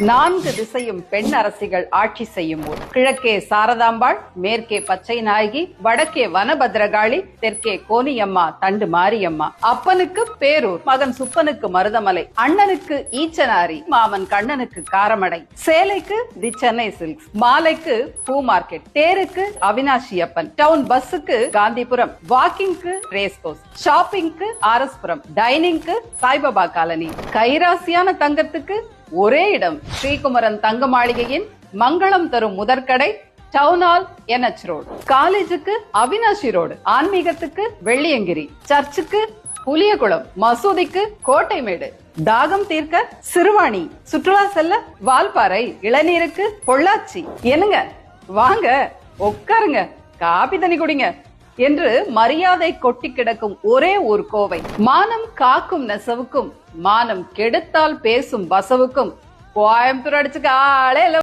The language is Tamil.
4 திசையும் பெண் அரசிகள் ஆட்சி செய்யும் ஊர். கிழக்கே சாரதாம்பாள், மேற்கே பச்சை நாயகி, வடக்கே வனபத்ரகாளி, தெற்கே கோனியம்மா, தண்டு மாரியம்மா. அப்பனுக்கு பேரூர், மகன் சுப்பனுக்கு மருதமலை, அண்ணனுக்கு ஈச்சனாரி, மாமன் கண்ணனுக்கு காரமடை, சேலைக்கு தி சென்னை சில்க்ஸ், மாலைக்கு பூ மார்க்கெட், தேருக்கு அவினாஷி அப்பன், டவுன் பஸ்ஸுக்கு காந்திபுரம், வாக்கிங்க்கு ரேஸ் கோர்ஸ், ஷாப்பிங்க்கு ஆர்எஸ்புரம், டைனிங்க்கு சாய்பாபா காலனி. கைராசியான தங்கத்துக்கு ஒரே இடம் ஸ்ரீகுமரன் தங்க மாளிகையின் மங்களம் தரும் முதற்கடை, டவுன் ஹால், NH ரோடு. காலேஜுக்கு அவினாஷி ரோடு, ஆன்மீகத்துக்கு வெள்ளியங்கிரி, சர்ச்சுக்கு புலியகுளம், மசூதிக்கு கோட்டைமேடு, தாகம் தீர்க்க சிறுவாணி, சுற்றுலா செல்ல வால்பாறை, இளநீருக்கு பொள்ளாச்சி. என்னங்க வாங்க உட்காருங்க, காபி தண்ணி குடிங்க என்று மரியாதை கொட்டி கிடக்கும் ஒரே ஒரு கோவை. மானம் காக்கும் நெசவுக்கும் மானம் கெடுத்தால் பேசும் வசவுக்கும் கோயம்புத்தூர் அடிச்சுக்க ஆளே இல்ல.